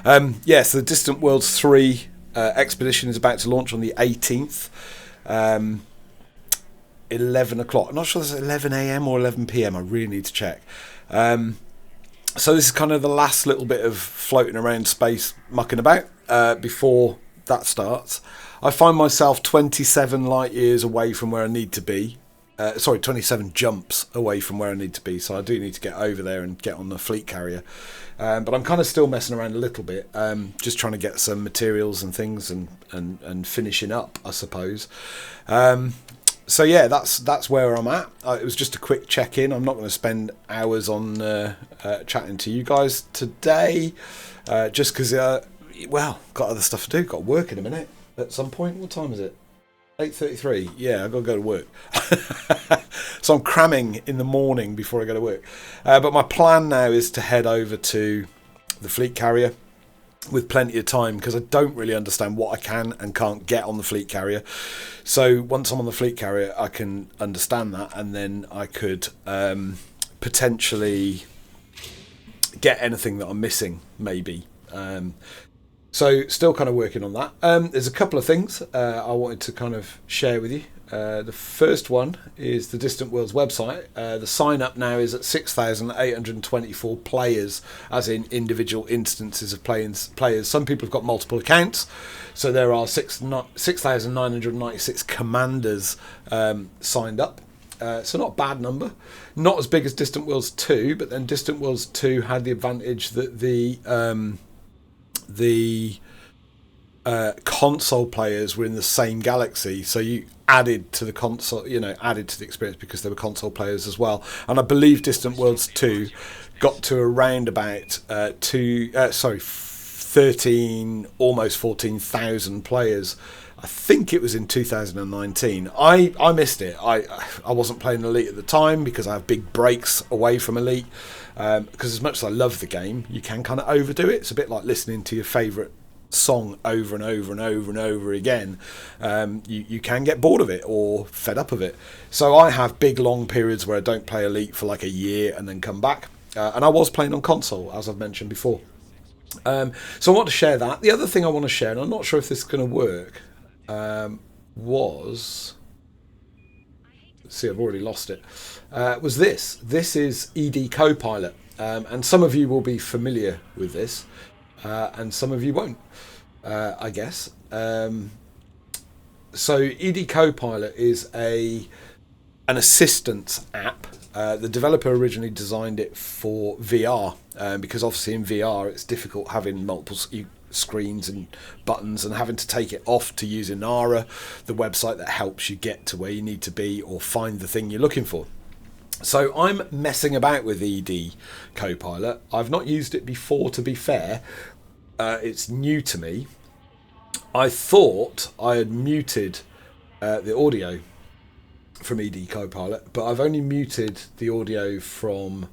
Yes, the Distant Worlds 3 expedition is about to launch on the 18th. 11 o'clock. I'm not sure if it's 11 a.m. or 11 p.m. I really need to check. So this is kind of the last little bit of floating around space, mucking about before that starts. I find myself 27 light years away from where I need to be. 27 jumps away from where I need to be. So I do need to get over there and get on the fleet carrier. But I'm kind of still messing around a little bit, just trying to get some materials and things and finishing up, I suppose. So yeah, that's where I'm at. It was just a quick check-in. I'm not going to spend hours on chatting to you guys today, just because, got other stuff to do. Got work in a minute at some point. What time is it? 8:33. Yeah, I've got to go to work. So I'm cramming in the morning before I go to work. But my plan now is to head over to the fleet carrier with plenty of time, because I don't really understand what I can and can't get on the fleet carrier. So once I'm on the fleet carrier, I can understand that, and then I could potentially get anything that I'm missing, maybe. So still kind of working on that. There's a couple of things I wanted to kind of share with you. The first one is the Distant Worlds website. The sign up now is at 6,824 players, as in individual instances of players. Some people have got multiple accounts, so there are 6,996 commanders signed up. So not a bad number. Not as big as Distant Worlds 2, but then Distant Worlds 2 had the advantage that the console players were in the same galaxy, so you added to the console, added to the experience because there were console players as well. And I believe Distant Worlds 2 got to around about 13, almost 14,000 players. I think it was in 2019. I missed it. I wasn't playing Elite at the time because I have big breaks away from Elite. Because as much as I love the game, you can kind of overdo it. It's a bit like listening to your favourite song over and over and over and over again. You can get bored of it or fed up of it. So I have big long periods where I don't play Elite for like a year and then come back. And I was playing on console, as I've mentioned before. So I want to share that. The other thing I want to share, and I'm not sure if this is going to work, was... Let's see, I've already lost it. Was this. This is EDCoPilot. And some of you will be familiar with this. And some of you won't, I guess. So EDCoPilot is an assistance app. The developer originally designed it for VR, because obviously in VR it's difficult having multiple screens and buttons and having to take it off to use Inara, the website that helps you get to where you need to be or find the thing you're looking for. So I'm messing about with EDCoPilot. I've not used it before, to be fair. It's new to me. I thought I had muted the audio from EDCoPilot, but I've only muted the audio from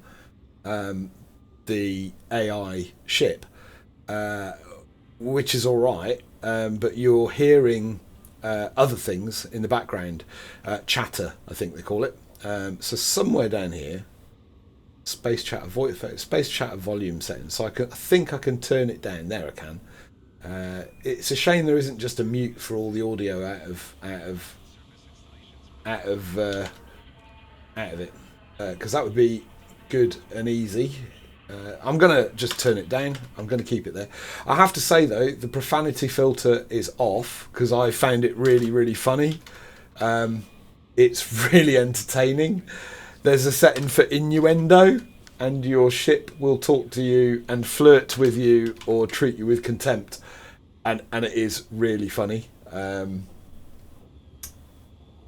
the AI ship, which is all right, but you're hearing other things in the background. Chatter, I think they call it. So somewhere down here, space chat volume settings. So I think I can turn it down. There I can. It's a shame there isn't just a mute for all the audio out of it, because that would be good and easy. I'm gonna just turn it down. I'm gonna keep it there. I have to say though, the profanity filter is off because I found it really, really funny. It's really entertaining. There's a setting for innuendo, and your ship will talk to you and flirt with you or treat you with contempt, and it is really funny.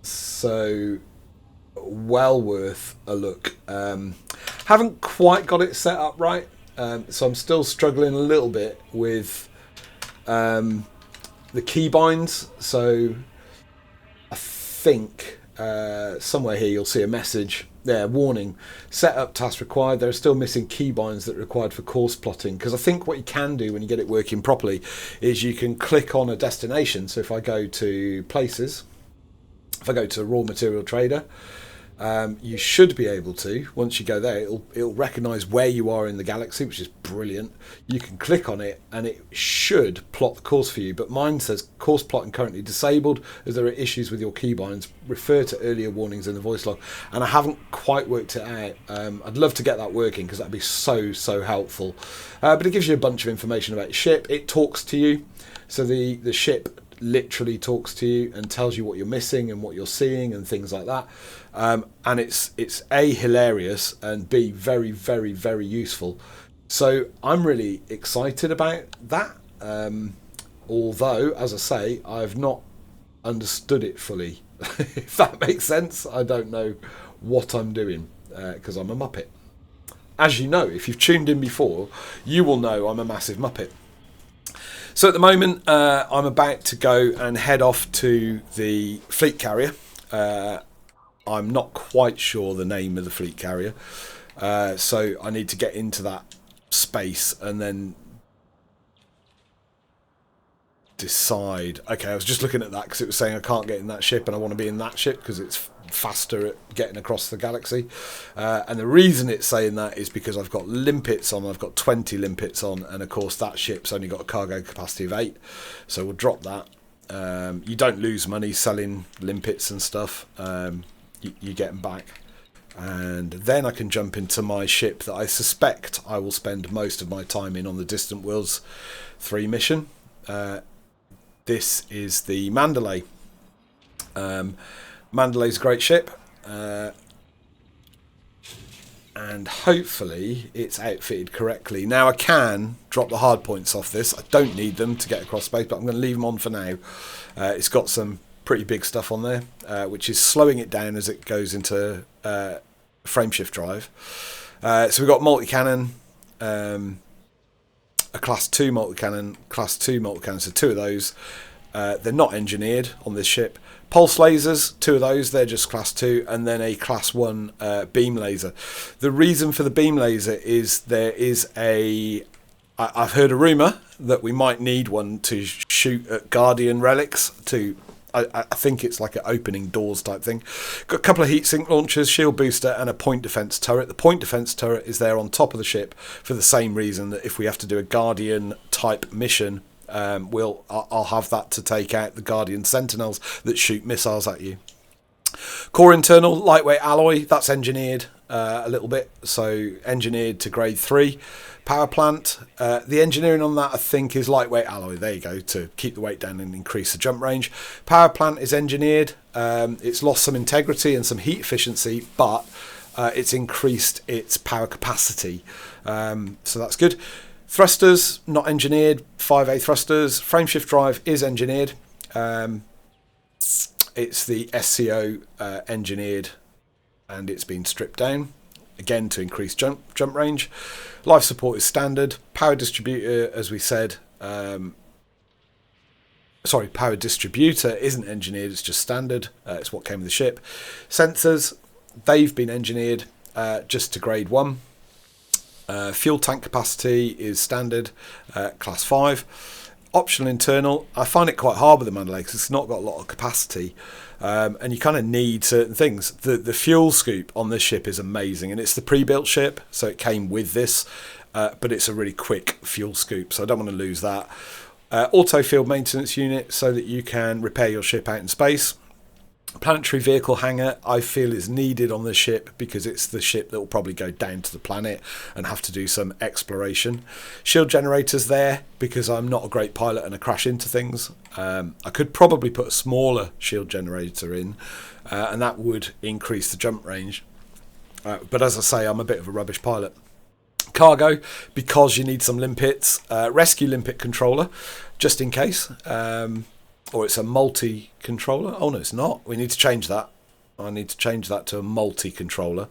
So well worth a look. Haven't quite got it set up right, so I'm still struggling a little bit with the keybinds. So I think somewhere here you'll see a message there, warning, setup task required. There are still missing keybinds that are required for course plotting, because I think what you can do when you get it working properly is you can click on a destination. So if I go to places, if I go to raw material trader, You should be able to, once you go there, it'll recognise where you are in the galaxy, which is brilliant. You can click on it and it should plot the course for you, but mine says course plotting currently disabled as there are issues with your keybinds. Refer to earlier warnings in the voice log. And I haven't quite worked it out. I'd love to get that working because that'd be so helpful. But it gives you a bunch of information about your ship. It talks to you. So the ship literally talks to you and tells you what you're missing and what you're seeing and things like that. And it's A, hilarious, and B, very useful. So I'm really excited about that. Although, as I say, I've not understood it fully. If that makes sense. I don't know what I'm doing because I'm a Muppet. As you know, if you've tuned in before, you will know I'm a massive Muppet. So at the moment, I'm about to go and head off to the fleet carrier. I'm not quite sure the name of the fleet carrier. So I need to get into that space and then decide. Okay, I was just looking at that because it was saying I can't get in that ship and I want to be in that ship because it's faster at getting across the galaxy. And the reason it's saying that is because I've got limpets on. I've got 20 limpets on, and of course that ship's only got a cargo capacity of 8. So we'll drop that. You don't lose money selling limpets and stuff. You get them back. And then I can jump into my ship that I suspect I will spend most of my time in on the Distant Worlds 3 mission. This is the Mandalay. Mandalay's a great ship. And hopefully it's outfitted correctly. Now I can drop the hard points off this. I don't need them to get across space, but I'm going to leave them on for now. It's got some pretty big stuff on there, which is slowing it down as it goes into frameshift drive. So we've got multi-cannon, a class 2 multi-cannon, class 2 multi-cannon, so 2 of those. They're not engineered on this ship. Pulse lasers, 2 of those, they're just class 2, and then a class 1 beam laser. The reason for the beam laser is there is I've heard a rumour that we might need one to shoot at Guardian relics to... I think it's like an opening doors type thing. Got a couple of heatsink launchers, shield booster, and a point defense turret. The point defense turret is there on top of the ship for the same reason that if we have to do a Guardian type mission, I'll have that to take out the Guardian Sentinels that shoot missiles at you. Core internal, lightweight alloy, that's engineered a little bit, so engineered to grade 3. Power plant, the engineering on that I think is lightweight alloy, there you go, to keep the weight down and increase the jump range. Power plant is engineered, it's lost some integrity and some heat efficiency, but it's increased its power capacity, so that's good. Thrusters, not engineered, 5A thrusters. Frameshift drive is engineered. It's the SCO engineered, and it's been stripped down, again to increase jump range. Life support is standard. Power distributor, as we said, power distributor isn't engineered, it's just standard. It's what came with the ship. Sensors, they've been engineered just to grade 1. Fuel tank capacity is standard, class 5. Optional internal, I find it quite hard with the Mandalay because it's not got a lot of capacity, and you kind of need certain things. The fuel scoop on this ship is amazing, and it's the pre-built ship, so it came with this, but it's a really quick fuel scoop, so I don't want to lose that. Auto field maintenance unit so that you can repair your ship out in space. Planetary vehicle hangar I feel is needed on the ship because it's the ship that will probably go down to the planet and have to do some exploration. Shield generators there because I'm not a great pilot and I crash into things. I could probably put a smaller shield generator in and that would increase the jump range. But as I say, I'm a bit of a rubbish pilot. Cargo, because you need some limpets. Rescue limpet controller, just in case. Or it's a multi-controller. Oh, no, it's not. We need to change that. I need to change that to a multi-controller.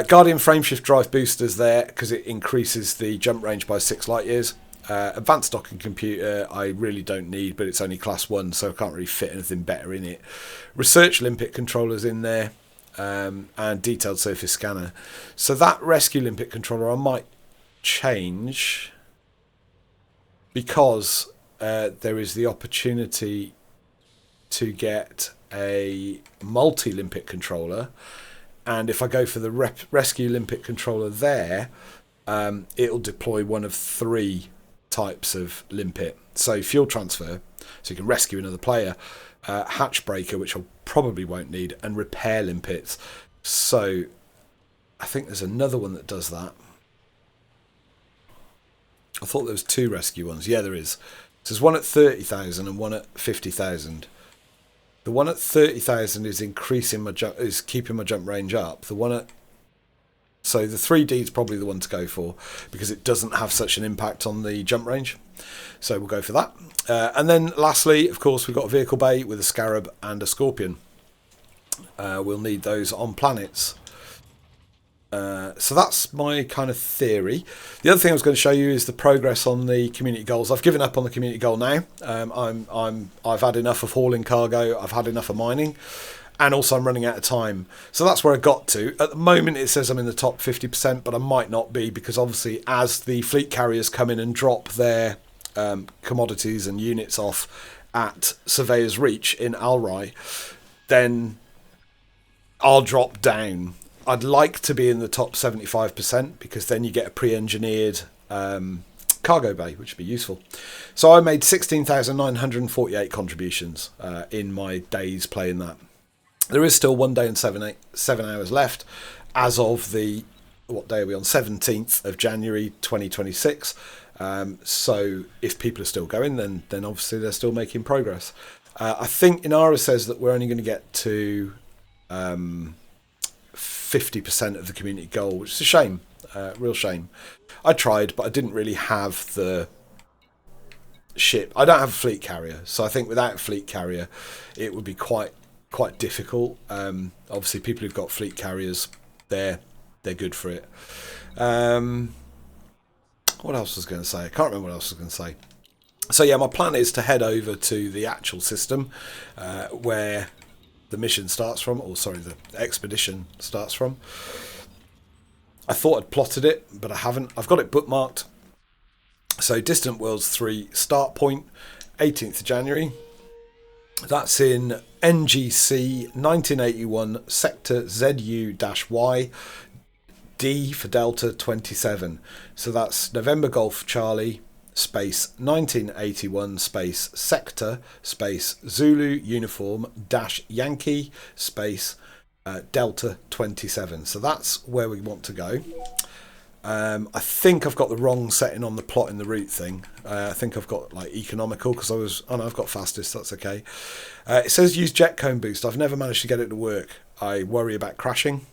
Guardian frameshift drive boosters there because it increases the jump range by 6 light years. Advanced docking computer I really don't need, but it's only class 1, so I can't really fit anything better in it. Research limpet controllers in there, and detailed surface scanner. So that rescue limpet controller I might change because... there is the opportunity to get a multi-limpet controller and if I go for the rescue limpet controller there, it'll deploy one of 3 types of limpet. So fuel transfer, so you can rescue another player, hatch breaker, which I probably won't need, and repair limpets. So I think there's another one that does that. I thought there was 2 rescue ones. Yeah, there is. So there's one at 30,000 and one at 50,000. The one at 30,000 is increasing my jump, is keeping my jump range up. The one at, so the 3D is probably the one to go for because it doesn't have such an impact on the jump range. So we'll go for that. And then lastly, of course, we've got a vehicle bay with a scarab and a scorpion. We'll need those on planets. So that's my kind of theory. The other thing I was going to show you is the progress on the community goals. I've given up on the community goal now. I've had enough of hauling cargo. I've had enough of mining, and also I'm running out of time. So that's where I got to. At the moment, it says I'm in the top 50%, but I might not be because obviously, as the fleet carriers come in and drop their commodities and units off at Surveyor's Reach in Alrai, then I'll drop down. I'd like to be in the top 75% because then you get a pre-engineered cargo bay, which would be useful. So I made 16,948 contributions in my days playing that. There is still 1 day and 7 hours left as of the, what day are we on? 17th of January 2026. So if people are still going, then obviously they're still making progress. I think Inara says that we're only going to get to 50% of the community goal, which is a shame, real shame. I tried, but I didn't really have the ship. I don't have a fleet carrier, so I think without a fleet carrier, it would be quite difficult. Obviously, people who've got fleet carriers, they're good for it. What else was I going to say? I can't remember what else I was going to say. So yeah, my plan is to head over to the actual system where the mission starts from, or sorry, the expedition starts from. I thought I'd plotted it, but I haven't. I've got it bookmarked. So Distant Worlds 3 start point, 18th of January. That's in NGC 1981 sector ZU-Y, D for Delta 27. So that's November Golf Charlie space 1981 space sector space Zulu uniform dash Yankee space Delta 27. So that's where we want to go. I think I've got the wrong setting on the plot in the route thing. I think I've got like economical because I've got fastest. That's okay. It says use jet cone boost. I've never managed to get it to work. I worry about crashing.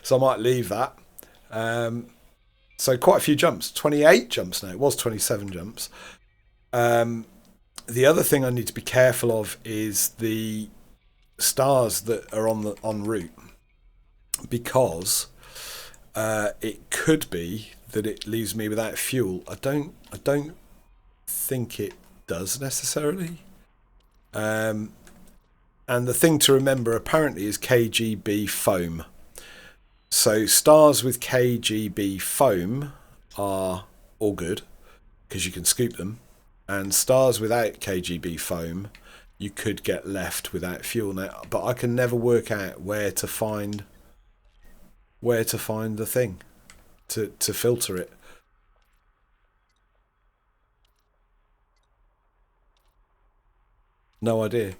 So I might leave that. So quite a few jumps, 28 jumps now. It was 27 jumps. The other thing I need to be careful of is the stars that are en route, because it could be that it leaves me without fuel. I don't think it does necessarily. And the thing to remember apparently is KGB foam. So stars with KGB foam are all good because you can scoop them, and stars without KGB foam you could get left without fuel now. But I can never work out where to find the thing to filter it. No idea.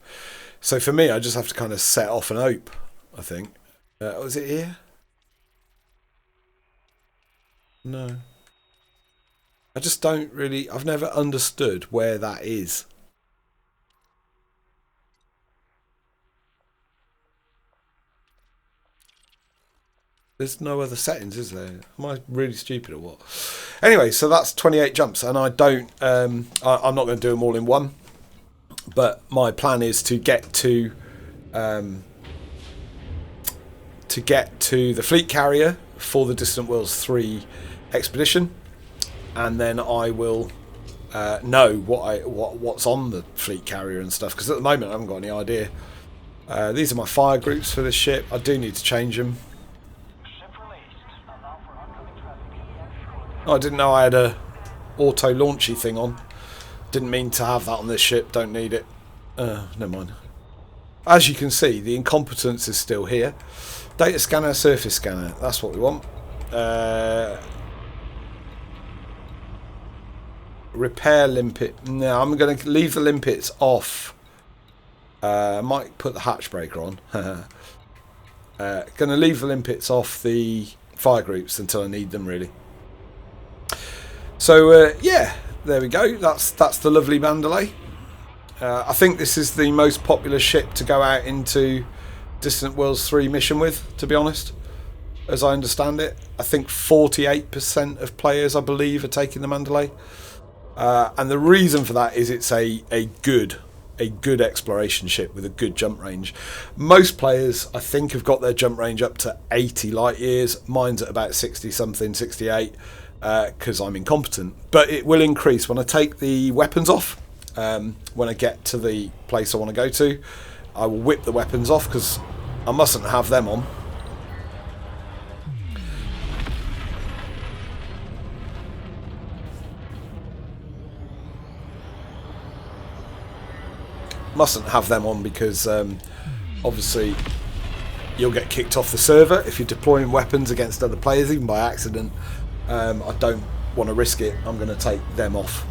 So for me, I just have to kind of set off and hope, I think. Was it here? No. I just don't really... I've never understood where that is. There's no other settings, is there? Am I really stupid or what? Anyway, so that's 28 jumps, and I don't... I'm not going to do them all in one. But my plan is to get to the fleet carrier for the Distant Worlds 3 expedition, and then I will know what's on the fleet carrier and stuff, because at the moment I haven't got any idea. These are my fire groups for this ship. I do need to change them. Oh, I didn't know I had a auto launchy thing on. Didn't mean to have that on this ship. Don't need it. Never mind. as you can see, the incompetence is still here. Data scanner, surface scanner, that's what we want. Repair limpet. No, I'm going to leave the limpets off. I might put the hatch breaker on. Going to leave the limpets off the fire groups until I need them, really. So yeah, there we go. That's the lovely Mandalay. I think this is the most popular ship to go out into Distant Worlds 3 mission with, to be honest, as I understand it. I think 48% of players, I believe, are taking the Mandalay. And the reason for that is it's a good exploration ship with a good jump range. Most players, I think, have got their jump range up to 80 light years. Mine's at about 60 something, 68, because I'm incompetent. But it will increase when I take the weapons off. When I get to the place I want to go to, I will whip the weapons off because I mustn't have them on. Mustn't have them on because obviously you'll get kicked off the server if you're deploying weapons against other players, even by accident. I don't want to risk it. I'm going to take them off.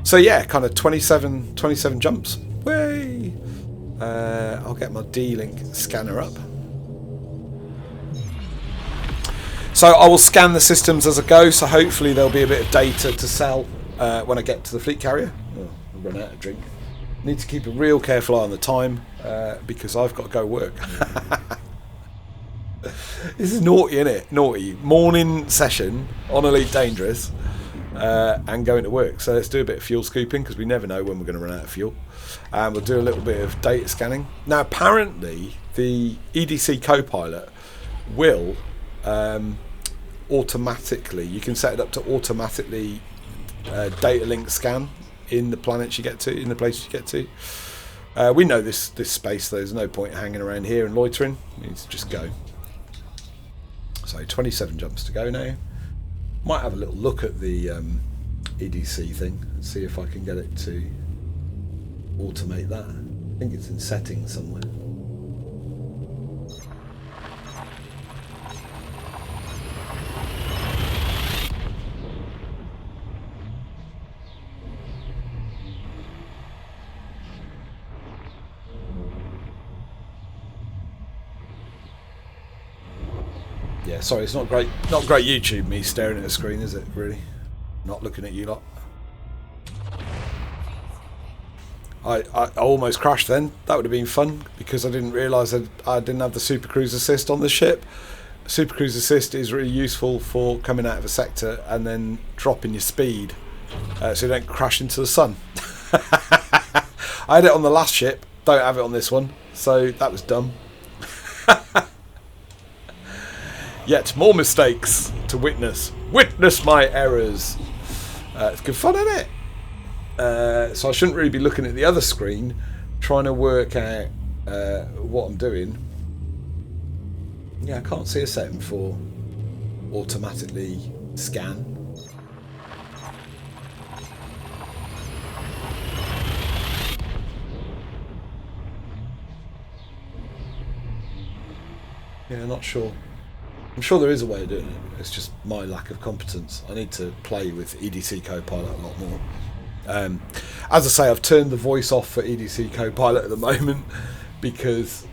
So yeah, kind of 27 jumps. Way. I'll get my D-Link scanner up. So I will scan the systems as I go. So hopefully there'll be a bit of data to sell when I get to the fleet carrier. Oh, I've run out of drink. Need to keep a real careful eye on the time because I've got to go work. This is naughty, isn't it? Naughty. Morning session on Elite Dangerous. And going to work. So let's do a bit of fuel scooping because we never know when we're going to run out of fuel. And we'll do a little bit of data scanning. Now apparently the EDCoPilot will automatically, you can set it up to automatically data link scan in the planets you get to, in the places you get to. We know this space, there's no point hanging around here and loitering. We need to just go. So 27 jumps to go now. Might have a little look at the EDC thing and see if I can get it to automate that. I think it's in settings somewhere. Yeah, sorry, it's not great YouTube, me staring at the screen, is it, really? Not looking at you lot. I almost crashed then. That would have been fun, because I didn't realise I didn't have the Super Cruise Assist on the ship. Super Cruise Assist is really useful for coming out of a sector and then dropping your speed, so you don't crash into the sun. I had it on the last ship, don't have it on this one, so that was dumb. Yet more mistakes to witness. Witness my errors. It's good fun, isn't it? So I shouldn't really be looking at the other screen, trying to work out what I'm doing. Yeah, I can't see a setting for automatically scan. Yeah, not sure. I'm sure there is a way of doing it. It's just my lack of competence. I need to play with EDCoPilot a lot more. As I say, I've turned the voice off for EDCoPilot at the moment because,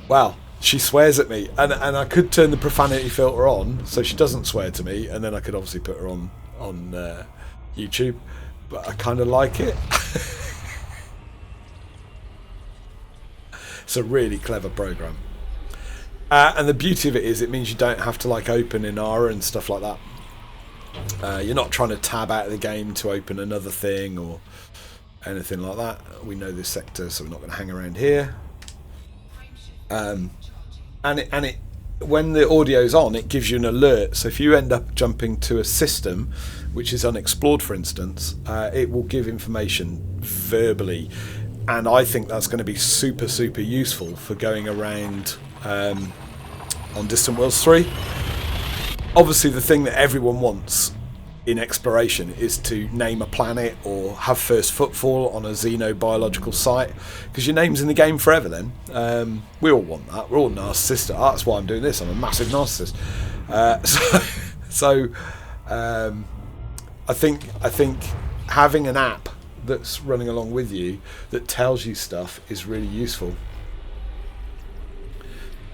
well, she swears at me, and I could turn the profanity filter on so she doesn't swear to me, and then I could obviously put her on YouTube. But I kind of like it. It's a really clever program. And the beauty of it is it means you don't have to like open Inara and stuff like that. You're not trying to tab out of the game to open another thing or anything like that. We know this sector, so we're not going to hang around here. And when the audio's on, it gives you an alert. So if you end up jumping to a system which is unexplored, for instance, it will give information verbally. And I think that's going to be super, super useful for going around on Distant Worlds 3. Obviously, the thing that everyone wants in exploration is to name a planet or have first footfall on a xenobiological site, because your name's in the game forever then. We all want that. We're all narcissists. That's why I'm doing this. I'm a massive narcissist. I think having an app that's running along with you that tells you stuff is really useful.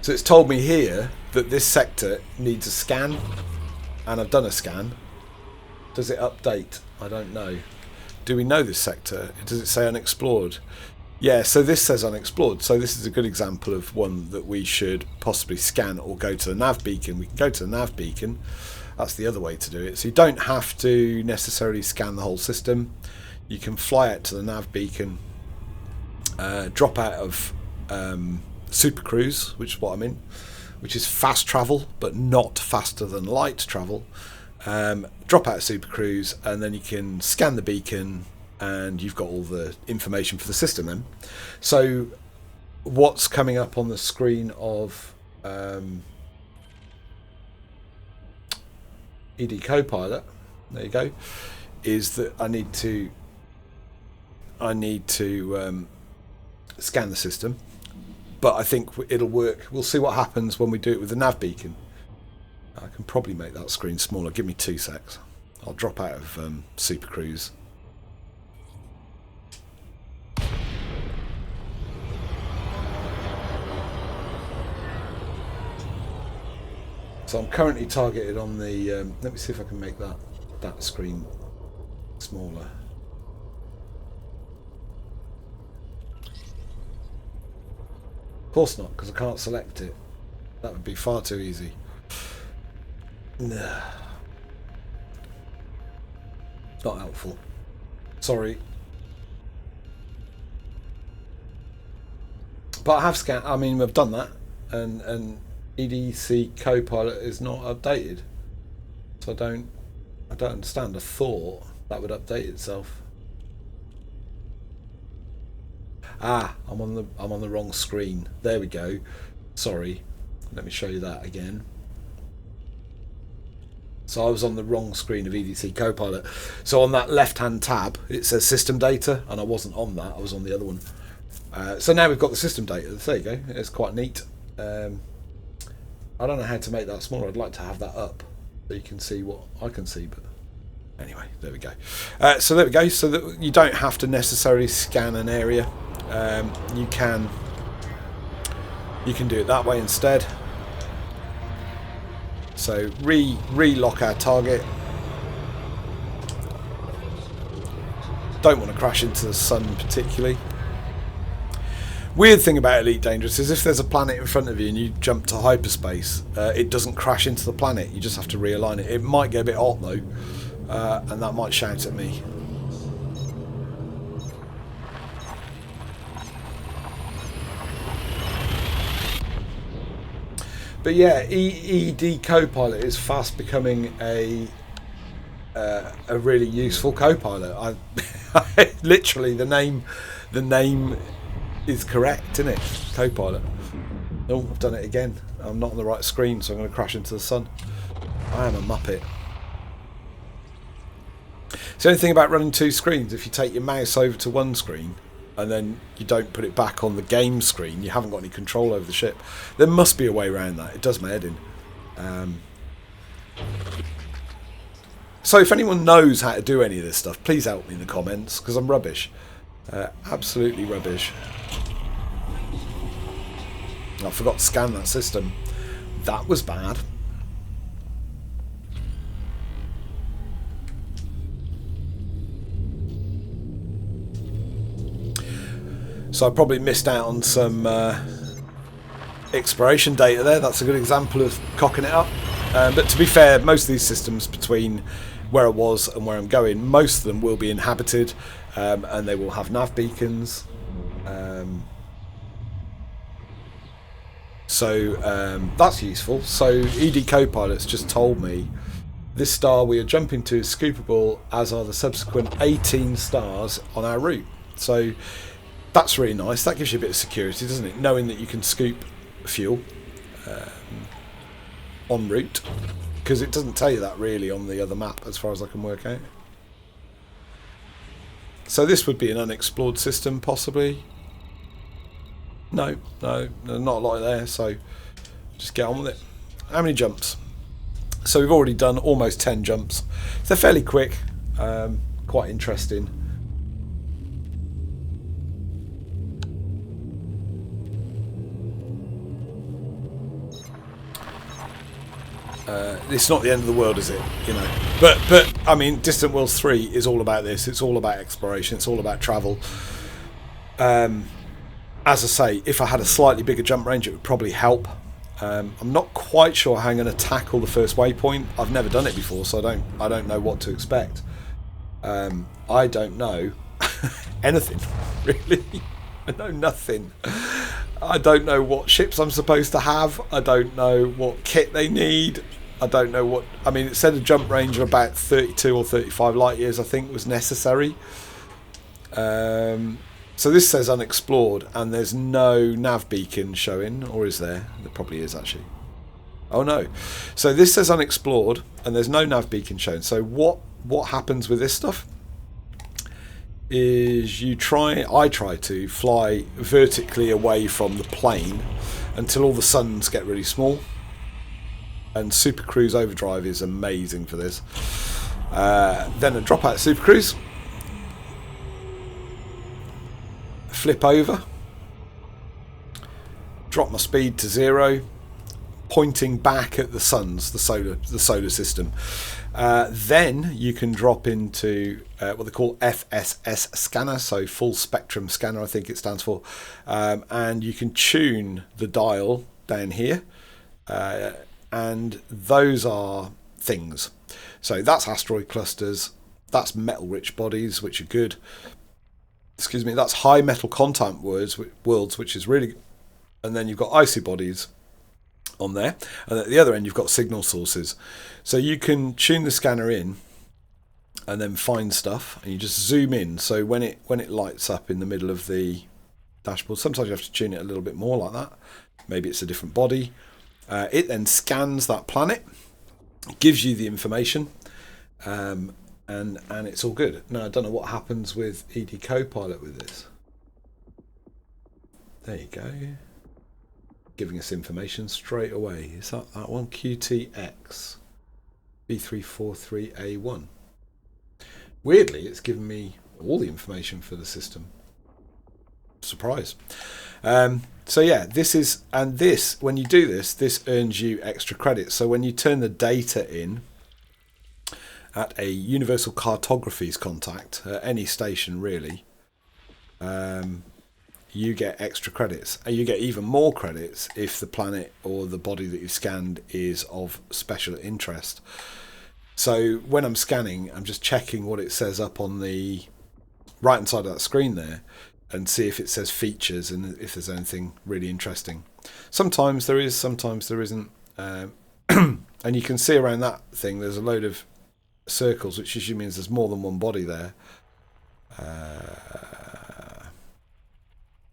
So it's told me here that this sector needs a scan, and I've done a scan. Does it update? I don't know. Do we know this sector? Does it say unexplored? Yeah, so this says unexplored. So this is a good example of one that we should possibly scan or go to the nav beacon. We can go to the nav beacon. That's the other way to do it. So you don't have to necessarily scan the whole system. You can fly out to the nav beacon, drop out of Super Cruise, which is what I'm in, which is fast travel, but not faster than light travel. Drop out of Super Cruise, and then you can scan the beacon, and you've got all the information for the system then. So what's coming up on the screen of EDCoPilot, there you go, is that I need to scan the system, but I think it'll work. We'll see what happens when we do it with the nav beacon. I can probably make that screen smaller. Give me 2 secs. I'll drop out of Super Cruise. So I'm currently targeted on the. Let me see if I can make that screen smaller. Of course not, because I can't select it. That would be far too easy. Nah. Not helpful. Sorry. But I have scanned. I mean, I've done that, and EDCoPilot is not updated. So I don't understand. I thought that would update itself. Ah, I'm on the wrong screen. There we go. Sorry. Let me show you that again. So I was on the wrong screen of EDCoPilot. So on that left-hand tab, it says system data, and I wasn't on that. I was on the other one. So now we've got the system data. There you go. It's quite neat. I don't know how to make that smaller. I'd like to have that up so you can see what I can see. But anyway, there we go. So there we go. So that you don't have to necessarily scan an area. You can do it that way instead. So re-lock our target. Don't want to crash into the sun particularly. Weird thing about Elite Dangerous is if there's a planet in front of you and you jump to hyperspace, it doesn't crash into the planet. You just have to realign it. It might get a bit hot though, and that might shout at me. But yeah, EDCoPilot is fast becoming a really useful copilot. I literally the name is correct, isn't it? Copilot. Oh, I've done it again. I'm not on the right screen, so I'm going to crash into the sun. I am a muppet. It's the only thing about running 2 screens. If you take your mouse over to one screen and then you don't put it back on the game screen, you haven't got any control over the ship. There must be a way around that. It does my head in. So if anyone knows how to do any of this stuff, please help me in the comments, because I'm rubbish. Absolutely rubbish. I forgot to scan that system. That was bad. So I probably missed out on some exploration data there. That's a good example of cocking it up. But to be fair, most of these systems between where I was and where I'm going, most of them will be inhabited, and they will have nav beacons. So that's useful. So EDCoPilot's just told me this star we are jumping to is scoopable, as are the subsequent 18 stars on our route. So that's really nice. That gives you a bit of security, doesn't it? Knowing that you can scoop fuel en route. because it doesn't tell you that really on the other map as far as I can work out. So this would be an unexplored system possibly. No, not a lot there, so just get on with it. How many jumps? So we've already done almost 10 jumps. They're fairly quick, quite interesting. It's not the end of the world, is it? You know, but I mean, Distant Worlds 3 is all about this. It's all about exploration. It's all about travel. As I say, if I had a slightly bigger jump range, it would probably help. I'm not quite sure how I'm going to tackle the first waypoint. I've never done it before, so I don't know what to expect. I don't know anything really. I know nothing. I don't know what ships I'm supposed to have. I don't know what kit they need. I don't know what... I mean, it said a jump range of about 32 or 35 light years, I think, was necessary. So this says unexplored, and there's no nav beacon showing, or is there? There probably is, actually. Oh, no. So this says unexplored, and there's no nav beacon shown. So what happens with this stuff is I try to fly vertically away from the plane until all the suns get really small. And Super Cruise Overdrive is amazing for this. Then a drop out Super Cruise. Flip over. Drop my speed to 0. Pointing back at the suns, the solar system. Then you can drop into what they call FSS scanner, so full spectrum scanner, I think it stands for. And you can tune the dial down here. And those are things. So that's asteroid clusters, that's metal rich bodies, which are good. Excuse me, that's high metal content worlds, which is really good. And then you've got icy bodies on there, and at the other end you've got signal sources. So you can tune the scanner in and then find stuff, and you just zoom in. So when it lights up in the middle of the dashboard, sometimes you have to tune it a little bit more like that. Maybe it's a different body. It then scans that planet, gives you the information, and it's all good. Now, I don't know what happens with EDCoPilot with this. There you go. Giving us information straight away. Is that one? QTX B343A1. Weirdly, it's given me all the information for the system. Surprise. So yeah, when you do this earns you extra credits. So when you turn the data in at a Universal Cartography's contact, at any station really, you get extra credits. And you get even more credits if the planet or the body that you've scanned is of special interest. So when I'm scanning, I'm just checking what it says up on the right hand side of that screen there, and see if it says features and if there's anything really interesting. Sometimes there is, sometimes there isn't. And you can see around that thing there's a load of circles, which usually means there's more than one body there.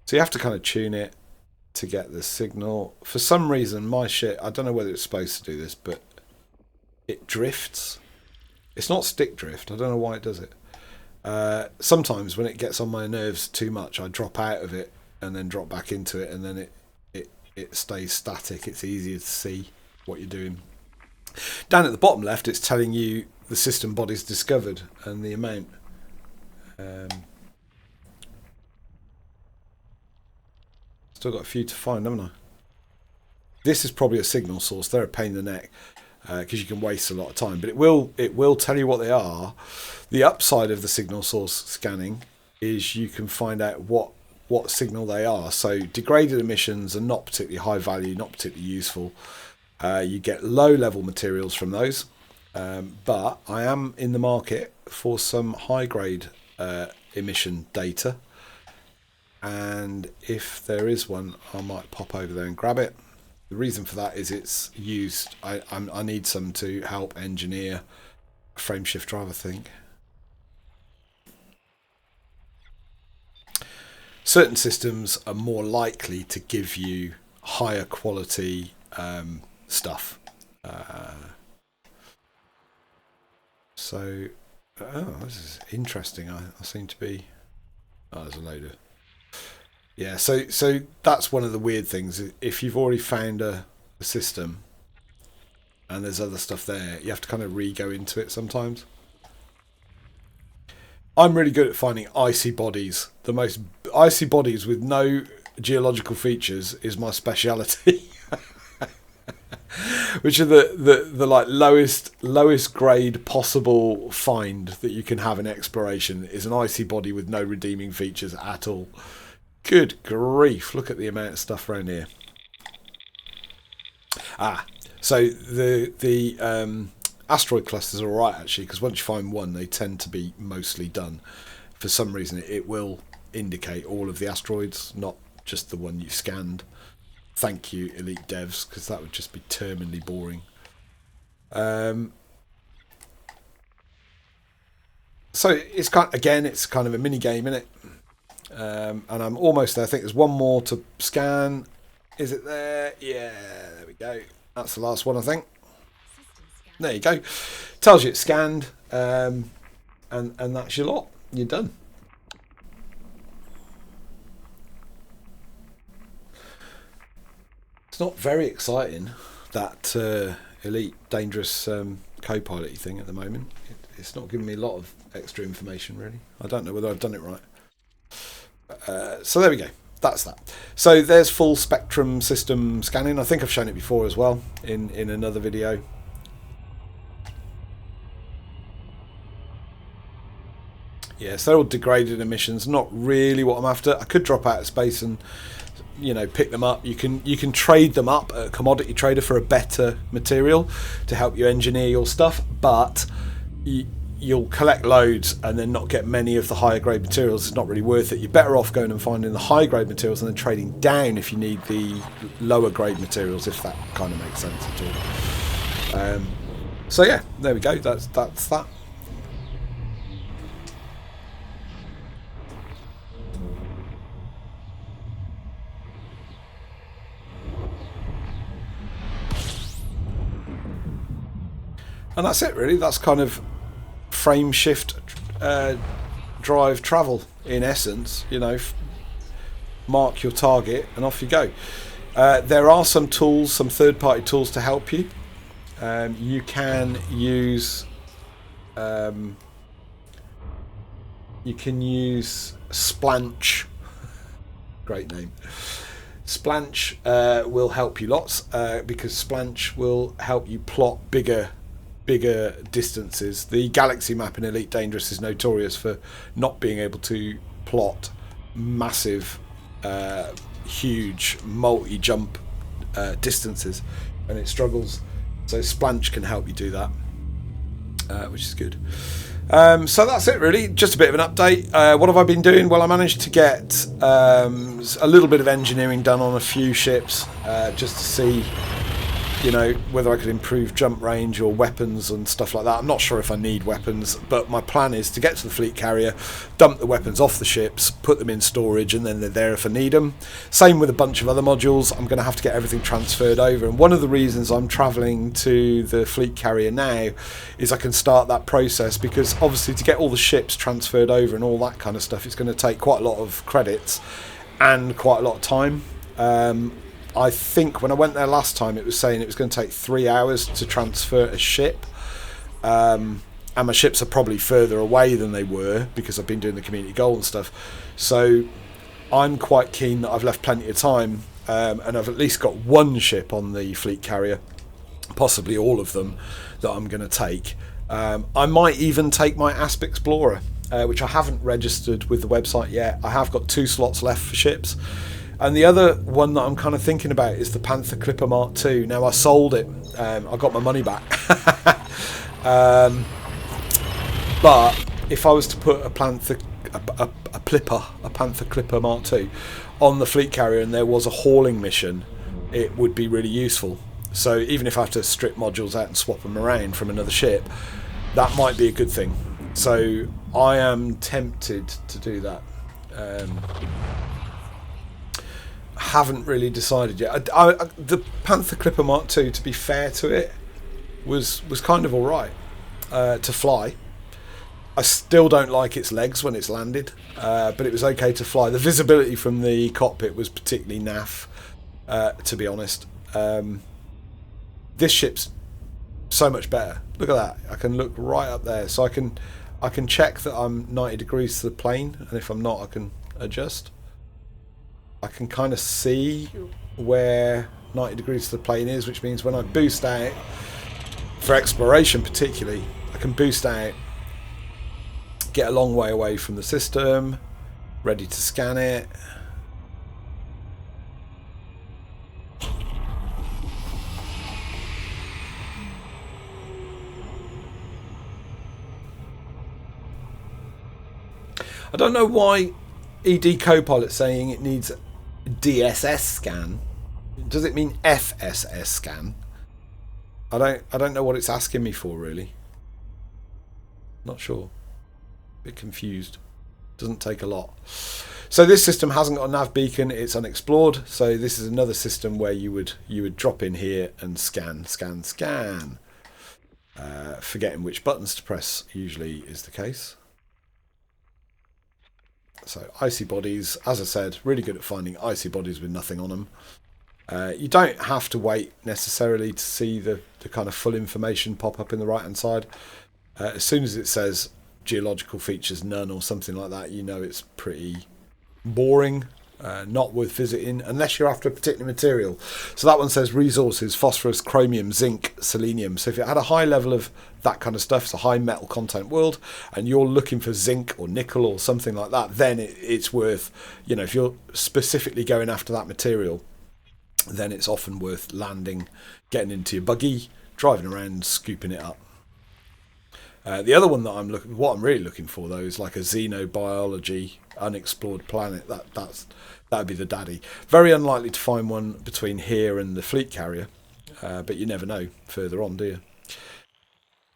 So you have to kind of tune it to get the signal. For some reason, my shit, I don't know whether it's supposed to do this, but it drifts. It's not stick drift. I don't know why it does it. Sometimes when it gets on my nerves too much, I drop out of it and then drop back into it, and then it stays static. It's easier to see what you're doing. Down at the bottom left, it's telling you the system bodies discovered and the amount. Still got a few to find, haven't I? This is probably a signal source. They're a pain in the neck because you can waste a lot of time, but it will tell you what they are. The upside of the signal source scanning is you can find out what signal they are. So degraded emissions are not particularly high value, not particularly useful. You get low level materials from those, but I am in the market for some high grade emission data, and if there is one, I might pop over there and grab it. The reason for that is it's used. I need some to help engineer a frameshift drive, I think. Certain systems are more likely to give you higher quality stuff. So, oh, this is interesting. I seem to be. Oh, there's a load of. Yeah, so that's one of the weird things. If you've already found a system and there's other stuff there, you have to kind of re-go into it sometimes. I'm really good at finding icy bodies. The most icy bodies with no geological features is my speciality. Which are the like lowest grade possible find that you can have in exploration is an icy body with no redeeming features at all. Good grief, look at the amount of stuff around here. So the asteroid clusters are alright actually, because once you find one they tend to be mostly done. For some reason it will indicate all of the asteroids, not just the one you scanned. Thank you, Elite Devs, because that would just be terminally boring. So it's kind of a mini game, isn't it? And I'm almost there. I think there's one more to scan. Is it there? Yeah, there we go. That's the last one, I think. There you go. Tells you it's scanned, and that's your lot. You're done. It's not very exciting, that Elite Dangerous Copilot thing at the moment. It's not giving me a lot of extra information, really. I don't know whether I've done it right. So there we go. That's that. So there's full spectrum system scanning. I think I've shown it before as well in another video. Yes, they're all degraded emissions. Not really what I'm after. I could drop out of space and pick them up. You can trade them up at a commodity trader for a better material to help you engineer your stuff, but you'll collect loads and then not get many of the higher grade materials. It's not really worth it. You're better off going and finding the high grade materials and then trading down if you need the lower grade materials, if that kind of makes sense at all. So yeah, there we go. That's that. And that's it, really. That's kind of frame shift drive travel in essence. Mark your target and off you go. There are some tools, some third-party tools to help you. You can use Splanch. Great name. Splanch will help you lots because Splanch will help you plot bigger distances. The galaxy map in Elite Dangerous is notorious for not being able to plot massive, huge multi-jump distances, and it struggles. So Splanch can help you do that, which is good. So that's it, really. Just a bit of an update. What have I been doing? Well, I managed to get a little bit of engineering done on a few ships, just to see whether I could improve jump range or weapons and stuff like that. I'm not sure if I need weapons, but my plan is to get to the fleet carrier, dump the weapons off the ships, put them in storage, and then they're there if I need them. Same with a bunch of other modules. I'm going to have to get everything transferred over, and one of the reasons I'm travelling to the fleet carrier now is I can start that process, because obviously to get all the ships transferred over and all that kind of stuff, it's going to take quite a lot of credits and quite a lot of time. I think when I went there last time, it was saying it was going to take 3 hours to transfer a ship. And my ships are probably further away than they were because I've been doing the community goal and stuff. So I'm quite keen that I've left plenty of time, and I've at least got one ship on the fleet carrier, possibly all of them, that I'm going to take. I might even take my Asp Explorer, which I haven't registered with the website yet. I have got 2 slots left for ships. And the other one that I'm kind of thinking about is the Panther Clipper Mark II. Now, I sold it. I got my money back. But if I was to put a Panther Clipper Mark II on the fleet carrier and there was a hauling mission, it would be really useful. So even if I have to strip modules out and swap them around from another ship, that might be a good thing. So I am tempted to do that. Haven't really decided yet. The Panther Clipper Mark II, to be fair to it, was kind of alright to fly. I still don't like its legs when it's landed, but it was okay to fly. The visibility from the cockpit was particularly naff, to be honest. This ship's so much better. Look at that. I can look right up there, so I can check that I'm 90 degrees to the plane, and if I'm not, I can adjust. I can kind of see where 90 degrees to the plane is, which means when I boost out, for exploration particularly, I can boost out, get a long way away from the system, ready to scan it. I don't know why EDCoPilot's saying it needs DSS scan. Does it mean FSS scan? I don't know what it's asking me for, really. Not sure. A bit confused. Doesn't take a lot. So this system hasn't got a nav beacon. It's unexplored. So this is another system where you would drop in here and scan. Forgetting which buttons to press usually is the case. So icy bodies, as I said, really good at finding icy bodies with nothing on them. You don't have to wait necessarily to see the kind of full information pop up in the right hand side. As soon as it says geological features none or something like that, you know it's pretty boring, not worth visiting unless you're after a particular material. So that one says resources: phosphorus, chromium, zinc, selenium. So if it had a high level of that kind of stuff, it's a high metal content world, and you're looking for zinc or nickel or something like that, then it's worth, you know, if you're specifically going after that material, then it's often worth landing, getting into your buggy, driving around, scooping it up. The other one that what I'm really looking for though is like a xenobiology unexplored planet. That'd be the daddy. Very unlikely to find one between here and the fleet carrier, but you never know further on, do you?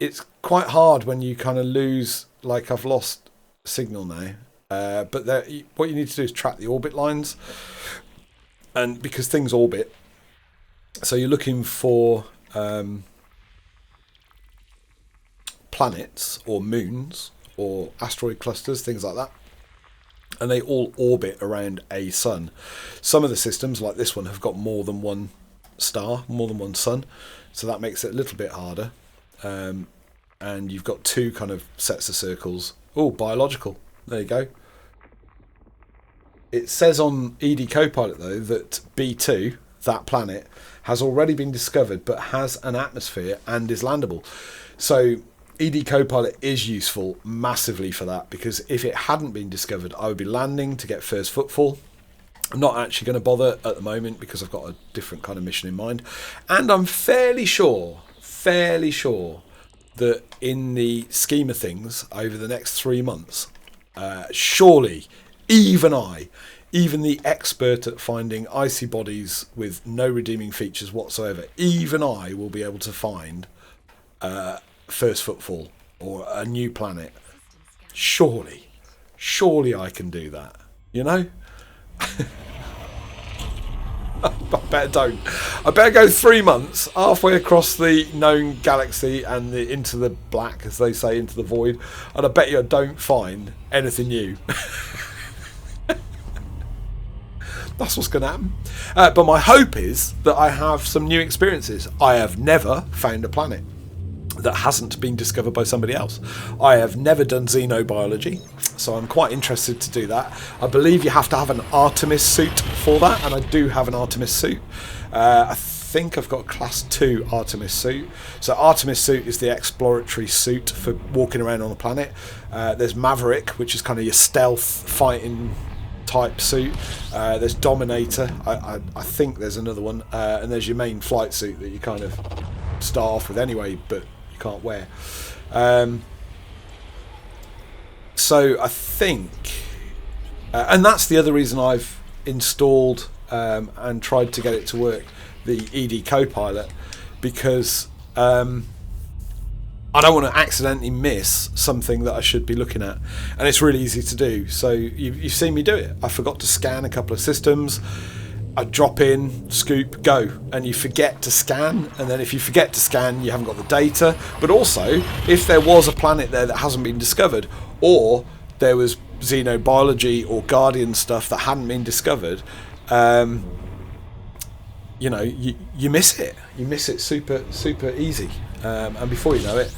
It's quite hard when you kind of lose, like I've lost signal now, but what you need to do is track the orbit lines, and because things orbit, so you're looking for planets or moons or asteroid clusters, things like that, and they all orbit around a sun. Some of the systems, like this one, have got more than one star, more than one sun, so that makes it a little bit harder. And you've got two kind of sets of circles. Oh, biological. There you go. It says on EDCoPilot though that B2, that planet, has already been discovered but has an atmosphere and is landable. So EDCoPilot is useful massively for that, because if it hadn't been discovered, I would be landing to get first footfall. I'm not actually going to bother at the moment because I've got a different kind of mission in mind, and I'm fairly sure that in the scheme of things over the next 3 months, surely even the expert at finding icy bodies with no redeeming features whatsoever, even I will be able to find first footfall or a new planet. Surely I can do that, you know. I better go 3 months halfway across the known galaxy and into the black, as they say, into the void, and I bet you I don't find anything new. That's what's going to happen. But my hope is that I have some new experiences. I have never found a planet that hasn't been discovered by somebody else. I have never done xenobiology, so I'm quite interested to do that. I believe you have to have an Artemis suit for that, and I do have an Artemis suit. I think I've got a class 2 Artemis suit. So Artemis suit is the exploratory suit for walking around on the planet. There's Maverick, which is kind of your stealth fighting type suit. There's Dominator. I think there's another one, and there's your main flight suit that you kind of start off with anyway, but can't wear. So I think, and that's the other reason I've installed and tried to get it to work, the EDCoPilot, because I don't want to accidentally miss something that I should be looking at, and it's really easy to do. So you've seen me do it. I forgot to scan a couple of systems. I drop in, scoop, go, and you forget to scan, and then if you forget to scan, you haven't got the data. But also, if there was a planet there that hasn't been discovered, or there was xenobiology or guardian stuff that hadn't been discovered, you know, you miss it. You miss it super easy, and before you know it,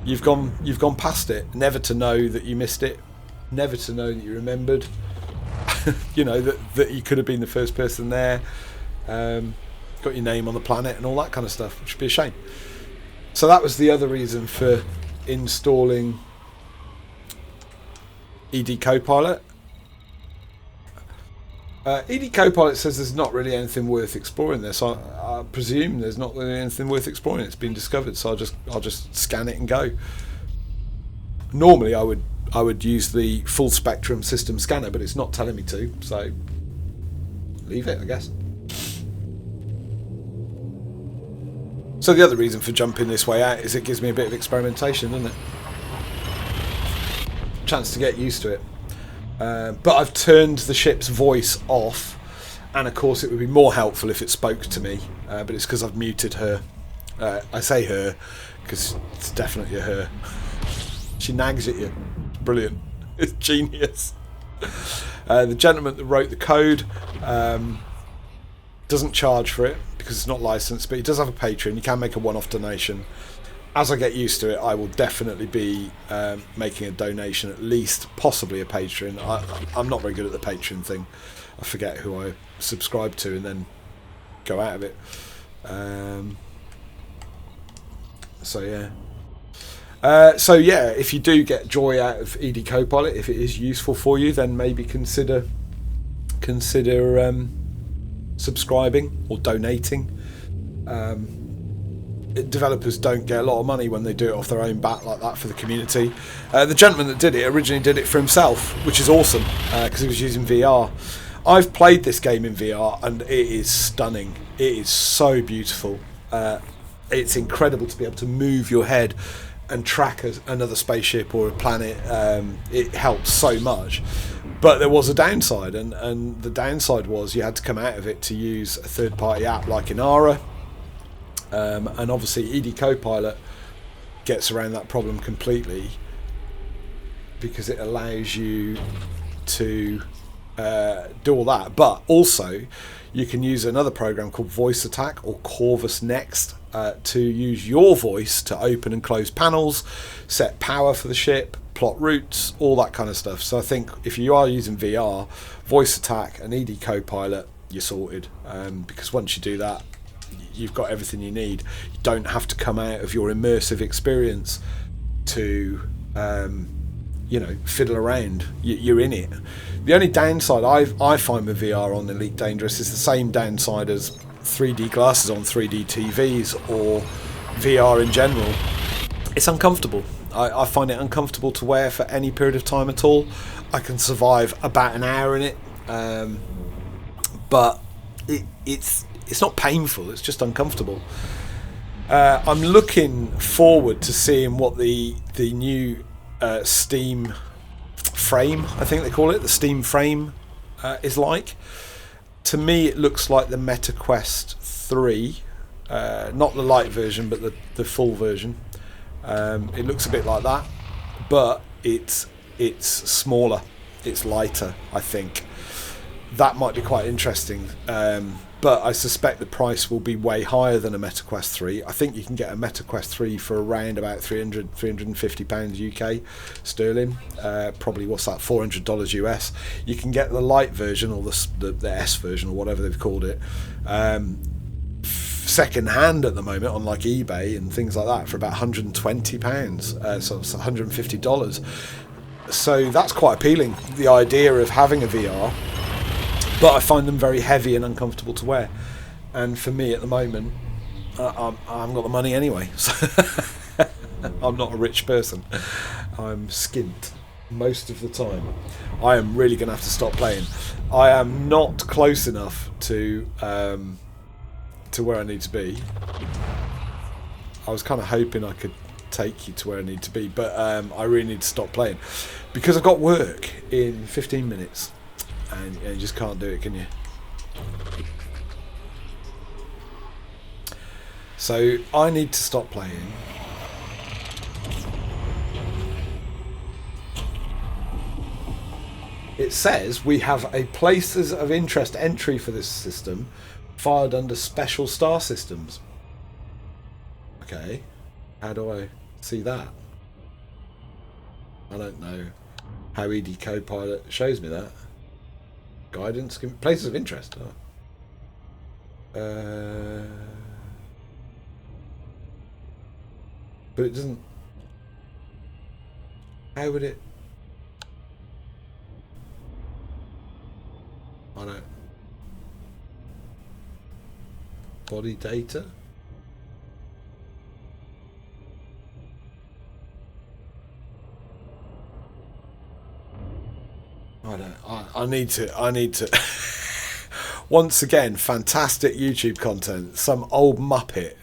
you've gone past it. Never to know that you missed it, never to know that you remembered. You know, that you could have been the first person there, got your name on the planet and all that kind of stuff, which would be a shame. So that was the other reason for installing EDCoPilot. EDCoPilot says there's not really anything worth exploring there, so I presume there's not really anything worth exploring. It's been discovered, so I'll just scan it and go. Normally I would use the full spectrum system scanner, but it's not telling me to, so leave it, I guess. So the other reason for jumping this way out is it gives me a bit of experimentation, doesn't it? Chance to get used to it. But I've turned the ship's voice off, and of course it would be more helpful if it spoke to me, but it's because I've muted her. I say her because it's definitely a her. She nags at you. Brilliant. It's genius. The gentleman that wrote the code doesn't charge for it because it's not licensed, but he does have a Patreon. You can make a one-off donation. As I get used to it, I will definitely be making a donation, at least possibly a Patreon. I'm not very good at the Patreon thing. I forget who I subscribe to and then go out of it. So yeah. So yeah, if you do get joy out of EDCoPilot, if it is useful for you, then maybe consider subscribing or donating. Developers don't get a lot of money when they do it off their own bat like that for the community. The gentleman that did it originally did it for himself, which is awesome because he was using VR. I've played this game in VR and it is stunning. It is so beautiful. It's incredible to be able to move your head and track another spaceship or a planet. It helps so much, but there was a downside, and the downside was you had to come out of it to use a third-party app like Inara, and obviously EDCoPilot gets around that problem completely because it allows you to do all that, but also you can use another program called Voice Attack or Corvus Next to use your voice to open and close panels, set power for the ship, plot routes, all that kind of stuff. So I think if you are using VR, Voice Attack and EDCoPilot, you're sorted, because once you do that, you've got everything you need. You don't have to come out of your immersive experience to you know, fiddle around. You're in it. The only downside I find with VR on Elite Dangerous is the same downside as 3D glasses on 3D TVs or VR in general. It's uncomfortable. I find it uncomfortable to wear for any period of time at all. I can survive about an hour in it, but it's not painful, it's just uncomfortable. I'm looking forward to seeing what the new Steam frame, I think they call it, the Steam frame is like. To me it looks like the MetaQuest 3, not the light version but the full version. It looks a bit like that, but it's smaller, it's lighter. I think that might be quite interesting, but I suspect the price will be way higher than a MetaQuest 3. I think you can get a MetaQuest 3 for around about £350 UK sterling, probably what's that, $400 US. You can get the light version or the S version or whatever they've called it second hand at the moment on like eBay and things like that for about £120, so it's $150. So that's quite appealing, the idea of having a VR, but I find them very heavy and uncomfortable to wear, and for me at the moment I haven't got the money anyway, so I'm not a rich person, I'm skint most of the time. I am really going to have to stop playing. I am not close enough to where I need to be. I was kind of hoping I could take you to where I need to be, but I really need to stop playing because I've got work in 15 minutes and you just can't do it, can you? So I need to stop playing. It says we have a places of interest entry for this system filed under special star systems. Okay, how do I see that? I don't know how EDCoPilot shows me that. Guidance, places of interest. Oh. But it doesn't. How would it? I don't. Body data. I don't. I need to. Once again, fantastic YouTube content. Some old muppet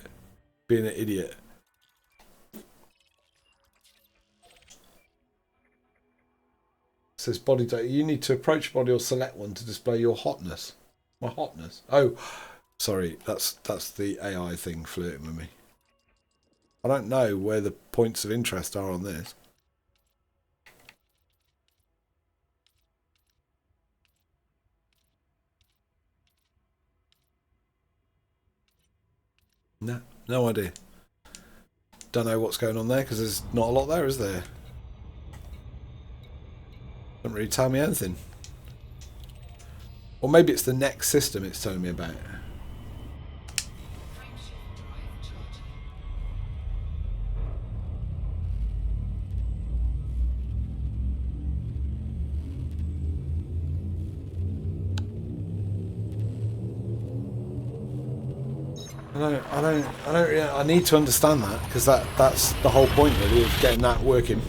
being an idiot. It says body data. You need to approach body or select one to display your hotness. My hotness. Oh, sorry. That's the AI thing flirting with me. I don't know where the points of interest are on this. No idea. Don't know what's going on there because there's not a lot there, is there? Doesn't really tell me anything. Or maybe it's the next system it's telling me about. I need to understand that because that's the whole point really of getting that working.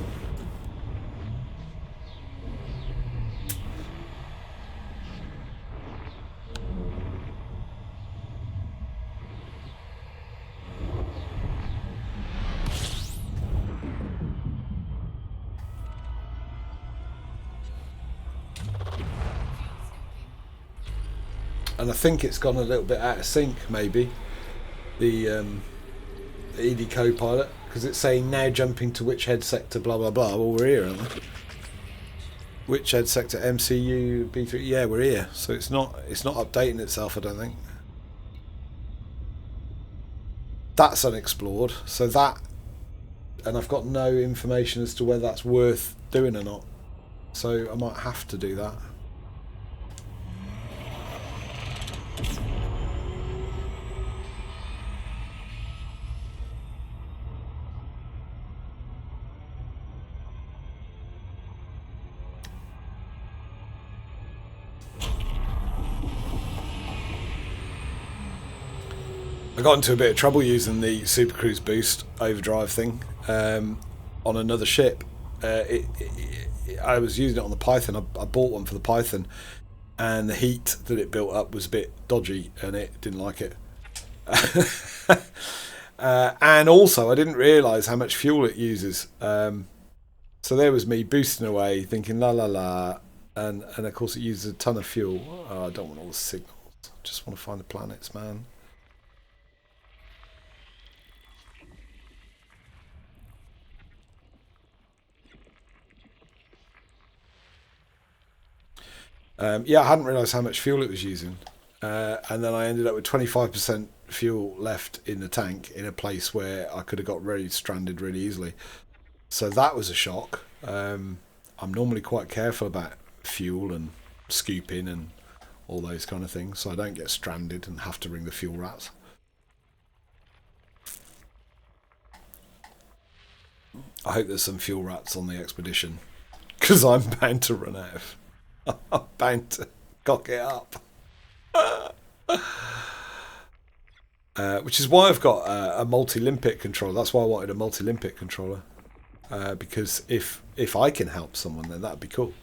And I think it's gone a little bit out of sync, maybe, the EDCoPilot, because it's saying now jumping to which head sector, blah blah blah. Well, we're here, aren't we? Which head sector? MCU B3. Yeah, we're here. So it's not updating itself, I don't think. That's unexplored. So that, and I've got no information as to whether that's worth doing or not. So I might have to do that. I got into a bit of trouble using the Super Cruise Boost overdrive thing on another ship. I was using it on the Python. I bought one for the Python, and the heat that it built up was a bit dodgy, and it didn't like it. And also, I didn't realise how much fuel it uses. So there was me boosting away, thinking la la la, and of course it uses a ton of fuel. Oh, I don't want all the signals. I just want to find the planets, man. Yeah, I hadn't realised how much fuel it was using. And then I ended up with 25% fuel left in the tank in a place where I could have got really stranded really easily. So that was a shock. I'm normally quite careful about fuel and scooping and all those kind of things, so I don't get stranded and have to ring the fuel rats. I hope there's some fuel rats on the expedition, because I'm bound to run out of. I'm bound to cock it up. Which is why I've got a multi-limpet controller. That's why I wanted a multi-limpet controller. Because if I can help someone, then that'd be cool.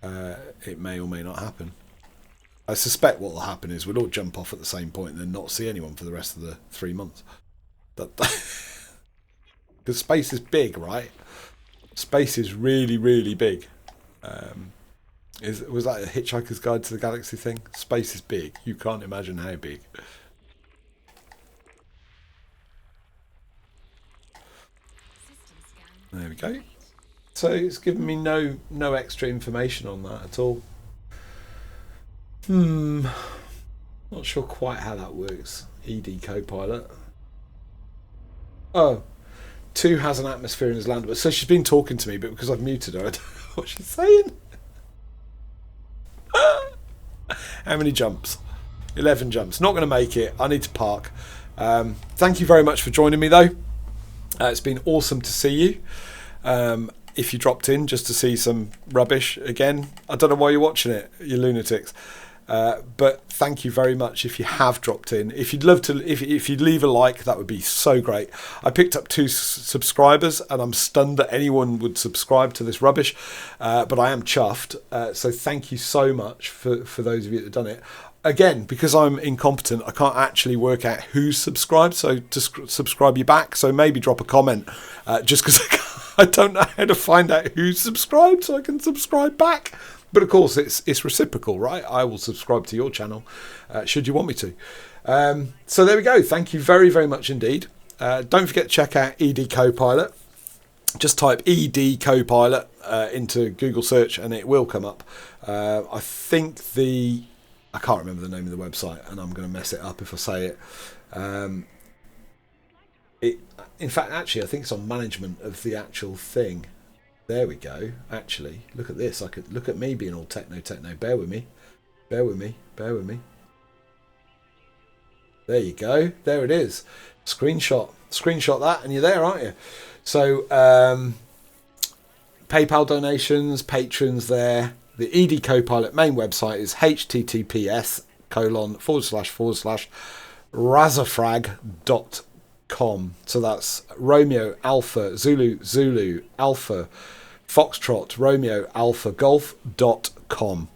It may or may not happen. I suspect what will happen is we'll all jump off at the same point and then not see anyone for the rest of the 3 months. Because space is big, right? Space is really, really big. Was that a Hitchhiker's Guide to the Galaxy thing? Space is big. You can't imagine how big. There we go. So it's given me no extra information on that at all. Not sure quite how that works. EDCoPilot. Oh, 2 has an atmosphere in his land. So she's been talking to me, but because I've muted her, I don't know what she's saying. How many jumps? 11 jumps. Not going to make it. I need to park. Thank you very much for joining me, though. It's been awesome to see you. If you dropped in just to see some rubbish again, I don't know why you're watching it, you lunatics. But thank you very much if you have dropped in. If you'd love to, if you'd leave a like, that would be so great. I picked up 2 subscribers, and I'm stunned that anyone would subscribe to this rubbish. But I am chuffed. So thank you so much for those of you that have done it. Again, because I'm incompetent, I can't actually work out who's subscribed. So to subscribe you back. So maybe drop a comment, just because I don't know how to find out who's subscribed, so I can subscribe back. But of course, it's reciprocal, right? I will subscribe to your channel, should you want me to. So there we go. Thank you very, very much indeed. Don't forget to check out EDCoPilot. Just type EDCoPilot into Google search and it will come up. I can't remember the name of the website, and I'm going to mess it up if I say it. In fact, actually, I think it's on management of the actual thing. There we go. Actually, look at this. I could look at me being all techno. Bear with me. There you go. There it is. Screenshot that, and you're there, aren't you? So, PayPal donations, patrons there. The EDCoPilot main website is https://razafrag.com. So that's Romeo Alpha Zulu Alpha Foxtrot Romeo Alpha Golf.com.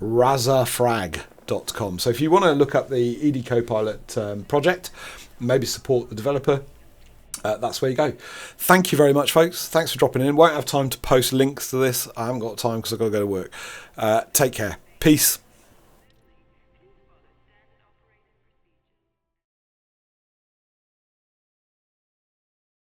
razafrag.com. So if you want to look up the EDCoPilot project, maybe support the developer, that's where you go. Thank you very much, folks. Thanks for dropping in. Won't have time to post links to this. I haven't got time because I've got to go to work. Take care. Peace.